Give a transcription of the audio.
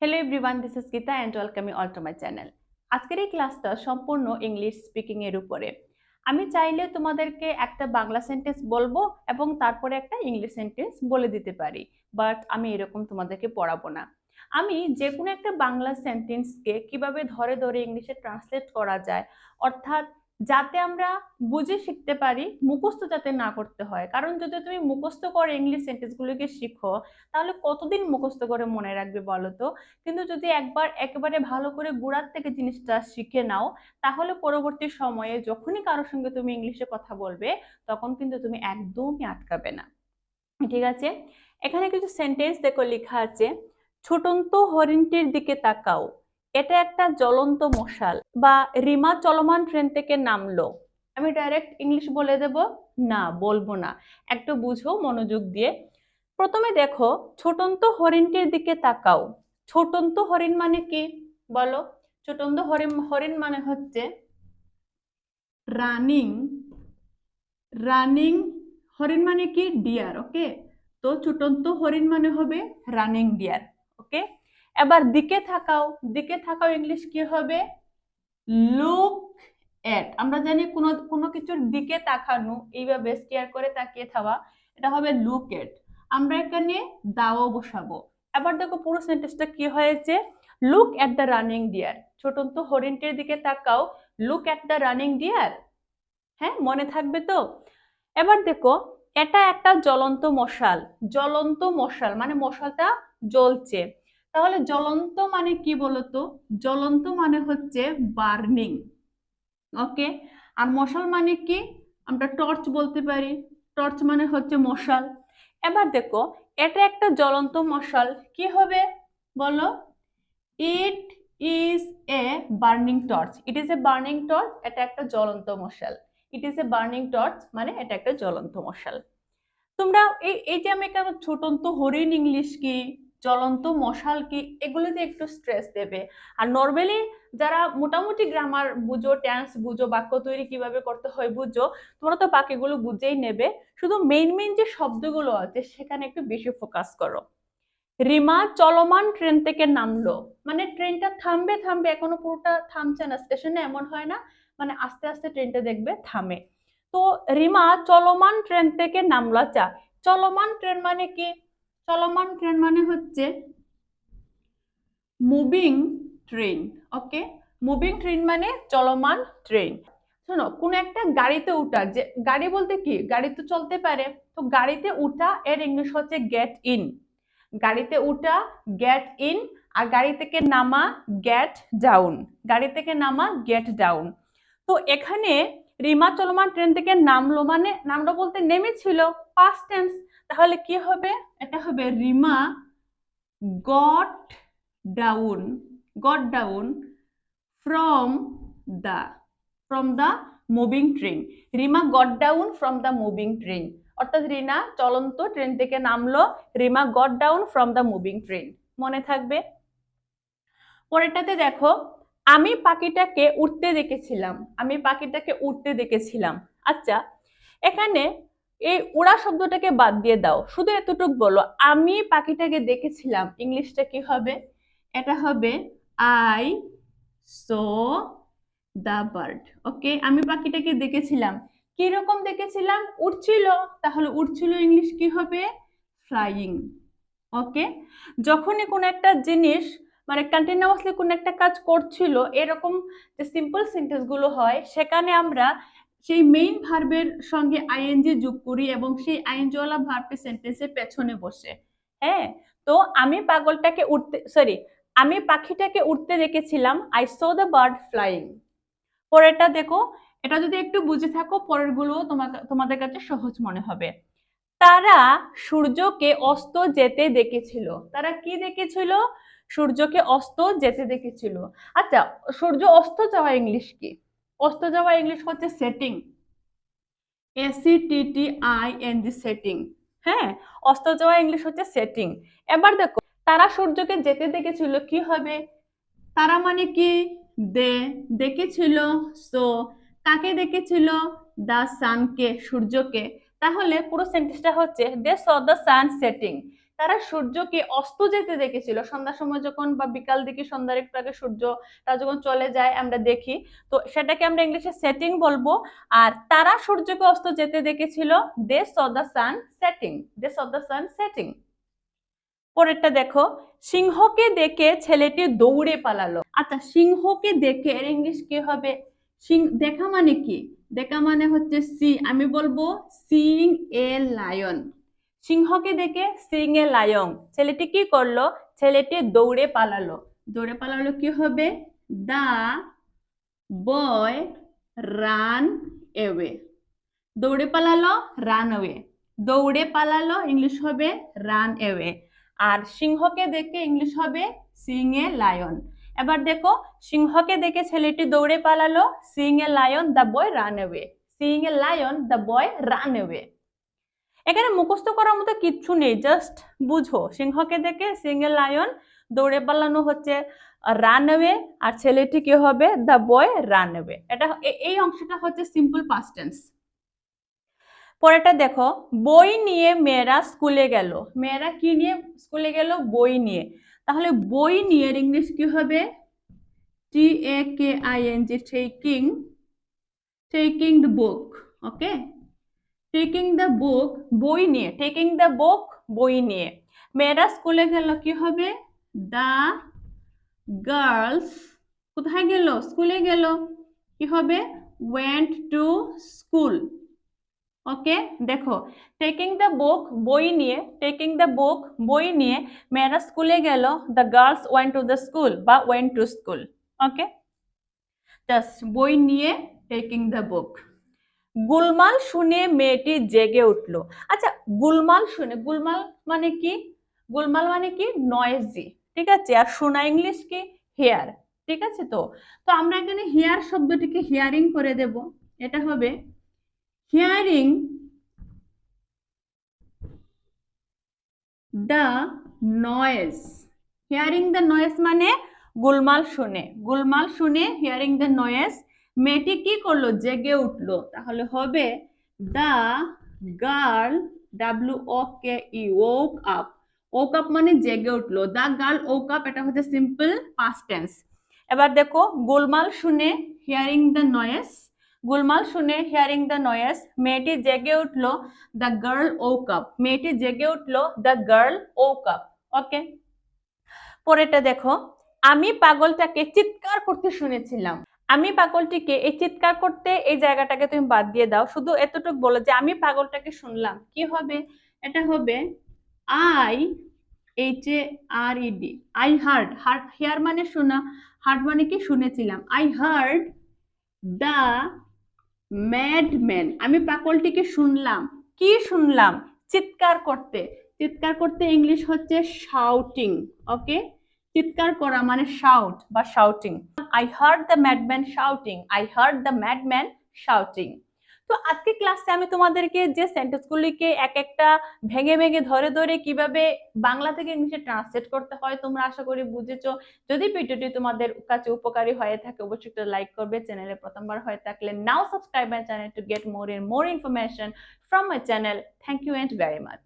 Hello everyone, this is Geeta and welcome you all to my channel. আজকের এই ক্লাসটা সম্পূর্ণ ইংলিশ স্পিকিং এর উপরে। আমি চাইলে তোমাদেরকে একটা বাংলা সেন্টেন্স বলবো এবং তারপরে একটা ইংলিশ সেন্টেন্স বলে দিতে পারি, বাট আমি এরকম তোমাদেরকে পড়াবো না। আমি যে কোনো একটা বাংলা সেন্টেন্সকে কিভাবে ধরে ধরে ইংলিশে ট্রান্সলেট করা যায়, অর্থাৎ যাতে আমরা বুঝে শিখতে পারি, মুখস্থ যাতে না করতে হয়। কারণ যদি তুমি মুখস্থ করে ইংলিশ সেন্টেন্সগুলোকে শিখো, তাহলে কতদিন মুখস্থ করে মনে রাখবে বলো তো? কিন্তু যদি একবার একেবারে ভালো করে গোড়ার থেকে জিনিসটা শিখে নাও, তাহলে পরবর্তী সময়ে যখনই কারোর সঙ্গে তুমি ইংলিশে কথা বলবে, তখন কিন্তু তুমি একদমই আটকাবে না। ঠিক আছে, এখানে কিছু সেন্টেন্স দেখো লেখা আছে। ছোটন্ত হরিণটির দিকে তাকাও, এটা একটা জ্বলন্ত মশাল। বা রিমা চলমান ট্রেন থেকে নামলো। আমি ডাইরেক্ট ইংলিশ বলে দেব? না, বলবো না, একটু বুঝো মনোযোগ দিয়ে। প্রথমে দেখো, ছোটন্ত হরিণটির দিকে তাকাও। ছোটন্ত হরিণ মানে কি বলো? ছোটন্ত হরিণ হরিণ মানে হচ্ছে রানিং। রানিং হরিণ মানে কি? ডিয়ার। ওকে, তো ছোটন্ত হরিণ মানে হবে রানিং ডিয়ার। ওকে, এবার দিকে তাকাও। দিকে তাকাও ইংলিশ কি হবে? Look at. আমরা জানি কোনো কোনো কিছুর দিকে তাকানো, এইভাবে স্টেয়ার করে তাকিয়ে থাকা, এটা হবে লুক এট। আমরা এখানে দাও বসাবো। এবার দেখো পুরো সেন্টেন্সটা কি হয়েছে। Look at the running deer. ছোটন্ত হরিণটির দিকে তাকাও, look at the running deer. হ্যাঁ, মনে থাকবে তো? এবার দেখো, এটা একটা জ্বলন্ত মশাল। জ্বলন্ত মশাল মানে মশালটা জ্বলছে। তাহলে জ্বলন্ত মানে কি বলতো? জ্বলন্ত মানে হচ্ছে বার্নিং। ওকে, আর মশাল মানে কি? আমরা টর্চ বলতে পারি। টর্চ মানে হচ্ছে মশাল। এবার দেখো, এটা একটা জ্বলন্ত মশাল, কি হবে বলো? It is a burning torch. It is a burning torch, এটা একটা জ্বলন্ত মশাল। It is a burning torch মানে এটা একটা জ্বলন্ত মশাল। তোমরা এই এই যে আমি কেন ছোটন্ত হরিণ ইংলিশ কি, জ্বলন্ত মশাল কি, এগুলোতে একটু স্ট্রেস দেবে। আর নর্মালি যারা মোটামুটি গ্রামার বুঝো, টেন্স বুঝো, বাক্য তৈরি কিভাবে করতে হয় বুঝো, তোমরা তো বাকিগুলো বুঝেই নেবে। শুধু মেইন মেইন যে শব্দগুলো আছে সেখানে একটু বেশি ফোকাস করো। রিমা চলমান ট্রেন থেকে নামলো, মানে ট্রেনটা থামবে থামবে, এখনো পুরোটা থামছে না স্টেশনে, এমন হয় না, মানে আস্তে আস্তে ট্রেনটা দেখবে থামে। তো রিমা চলমান ট্রেন থেকে নামলো। আচ্ছা, চলমান ট্রেন মানে কি? চলমান ট্রেন মানে হচ্ছে মুভিং ট্রেন। ওকে, মুভিং ট্রেন মানে চলমান ট্রেন। শোনো, কোন একটা গাড়িতে উঠা, যে গাড়ি বলতে কি, গাড়ি তো চলতে পারে, তো গাড়িতে উঠা এর ইংলিশ হচ্ছে গেট ইন। গাড়িতে উঠা গেট ইন, আর গাড়ি থেকে নামা গেট ডাউন। গাড়ি থেকে নামা গেট ডাউন। তো এখানে রিমা চলমান ট্রেন থেকে নামলো, মানে নামলো বলতে নেমেছিল, পাস্ট টেন্স। তাহলে কি হবে? এটা হবে Rima got down, got down from the from the moving train. Rima got down from the moving train, অর্থাৎ রিনা চলন্ত ট্রেন থেকে নামলো। Rima got down from the moving train, মনে থাকবে। পরেরটাতে দেখো, আমি পাখিটাকে উঠতে দেখেছিলাম। আমি পাখিটাকে উঠতে দেখেছিলাম। আচ্ছা, এখানে এই উড়া শব্দটাকে বাদ দিয়ে দাও, শুধু এতটুকু বলো, আমি পাখিটাকে দেখেছিলাম ইংলিশটা কি হবে? এটা হবে আই সো দা বার্ড। ওকে, আমি পাখিটাকে দেখেছিলাম। কি রকম দেখেছিলাম? উড়ছিল। তাহলে উড়ছিল ইংলিশ কি হবে? ফ্লাইং। ওকে, যখনই কোন একটা জিনিস মানে কন্টিনিউয়াসলি কোন একটা কাজ করছিল, এরকম যে সিম্পল সেন্টেন্স গুলো হয়, সেখানে আমরা সেই মেইন ভার্বের সঙ্গে আইএনজি যোগ করি এবং সেই আইএনজিওয়ালা ভার্বটি সেন্টেন্সের পেছনে বসে। হ্যাঁ, তো আমি পাগলটাকে উঠতে, সরি, আমি পাখিটাকে উঠতে দেখেছিলাম। I so the bird flying. পরেরটা দেখো, এটা যদি একটু বুঝে থাকো, পরের গুলো তোমাদের কাছে সহজ মনে হবে। তারা সূর্যকে অস্ত যেতে দেখেছিল। তারা কি দেখেছিল? সূর্যকে অস্ত যেতে দেখেছিল। আচ্ছা, সূর্য অস্ত যাওয়া ইংলিশ কি? অস্ত যাওয়া ইংলিশ হচ্ছে সেটিং। SETTING, setting. হ্যাঁ, অস্ত যাওয়া ইংলিশ হচ্ছে সেটিং। এবার দেখো, তারা সূর্যকে যেতে দেখেছিল, কি হবে? তারা মানে কি? দে। দেখেছিল সো। কাকে দেখেছিল? দা সানকে, সূর্যকে। তাহলে পুরো সেন্টেন্সটা হচ্ছে দে স দ্য সান সেটিং। তারা সূর্যকে অস্ত যেতে দেখেছিল সন্ধ্যার সময় যখন, বা বিকাল দিকে, সন্ধ্যার একটু আগে সূর্যটা যখন চলে যায় আমরা দেখি, তো সেটাকে আমরা ইংলিশে সেটিং বলবো। আর তারা সূর্যকে অস্ত যেতে দেখেছিল, they saw the sun setting, they saw the sun setting. পরেরটা দেখো, সিংহকে দেখে ছেলেটি দৌড়ে পালালো। আচ্ছা, সিংহকে দেখে এর ইংলিশ কি হবে? দেখা মানে কি? দেখা মানে হচ্ছে সি, আমি বলবো সিং এ লায়ন। সিংহকে দেখে সিং এ লায়ন, ছেলেটি কি করলো? ছেলেটি দৌড়ে পালালো। দৌড়ে পালালো কি হবে? দা বয় রান এওয়ে। দৌড়ে পালালো, রান অ্যাওয়ে। দৌড়ে পালালো ইংলিশ হবে রান অ্যাওয়ে। আর সিংহকে দেখে ইংলিশ হবে সিং এ লায়ন। এবার দেখো, সিংহকে দেখে ছেলেটি দৌড়ে পালালো, Singh a lion the boy run away. Singh a lion the boy run away. এখানে মুখস্থ করার মতো কিচ্ছু নেই, জাস্ট বুঝো। সিংহকে দেখে সিং এ লায়ন, দৌড়ে পালানো হচ্ছে রান অ্যাওয়ে, আর ছেলেটি কি হবে? The boy run away. এটা এই অংশটা হচ্ছে সিম্পল পাস্ট টেন্স। পরেরটা দেখো, বই নিয়ে মেয়েরা স্কুলে গেল। মেয়েরা কি নিয়ে স্কুলে গেল? বই নিয়ে। তাহলে বই নিয়ে ইংলিশ কি হবে? TAKING, taking, taking the book. Okay, taking the book, বই নিয়ে, টেকিং দ্য বুক, বই নিয়ে। মেয়েরা স্কুলে গেল কি হবে? দা গার্লস কোথায় গেল? স্কুলে গেল। কি হবে? Went to school. ওকে, দেখো, টেকিং দ্য বুক, বই নিয়ে, টেকিং দ্য বুক, বই নিয়ে মেয়েরা স্কুলে গেল, the girls went to the school বা went to school. Okay, just বই নিয়ে, টেকিং দ্য বুক। গুলমাল শুনে মেয়েটি জেগে উঠলো। আচ্ছা, গুলমাল শুনে, গুলমাল মানে কি? গুলমাল মানে কি? নয়েজি, ঠিক আছে। আর শোনা ইংলিশ কি? হেয়ার, ঠিক আছে। তো তো আমরা এখানে হেয়ার শব্দটিকে হিয়ারিং করে দেব। এটা হবে hearing the noise. Hearing the noise মানে গুলমাল শুনে, গুলমাল শুনে, হিয়ারিং দ্য নয়েজ। মেয়েটি কি করলো? জেগে উঠলো। তাহলে হবে the girl, WOKE, woke up। woke up মানে জেগে উঠলো। দ্য গার্ল woke up, এটা হচ্ছে সিম্পল পাস্ট টেন্স। এবার দেখো, গোলমাল শুনে, হিয়ারিং দ্য নয়েজ, গোলমাল শুনে, হিয়ারিং দ্য নয়েজ, মেয়েটি জেগে উঠলো, দ্য গার্ল woke up, মেয়েটি জেগে উঠলো, দ্য গার্ল woke up। ওকে, পরেরটা দেখো, আমি পাগলটাকে চিৎকার করতে শুনেছিলাম। আমি পাগলটিকে, এই চিৎকার করতে এই জায়গাটাকে তুমি বাদ দিয়ে দাও, শুধু এতটুকু বলো যে আমি পাগলটাকে শুনলাম। কি হবে? এটা হবে IHARED, I hard. Hard, here মানে শোনা, হার্ড মানে কি? শুনেছিলাম। আই হার্ড দ্য ম্যাডম্যান, আমি পাগলটিকে শুনলাম। কি শুনলাম? চিৎকার করতে। চিৎকার করতে ইংলিশ হচ্ছে শাউটিং। ওকে, চিৎকার করা মানে শাউট বা shouting. I hard the madman shouting, I hard the madman shouting. তো আজকে ক্লাসে আমি তোমাদেরকে যে সেন্টেন্সগুলিকে এক একটা ভেঙে ভেঙে ধরে ধরে কিভাবে বাংলা থেকে ইংলিশে ট্রান্সলেট করতে হয় তোমরা আশা করি বুঝেছো। যদি ভিডিওটি তোমাদের কাছে উপকারী হয়ে থাকে অবশ্যই একটা লাইক করবে। চ্যানেলে প্রথমবার হয়ে থাকলে now subscribe my channel to get more and more information from my channel. Thank you and very much.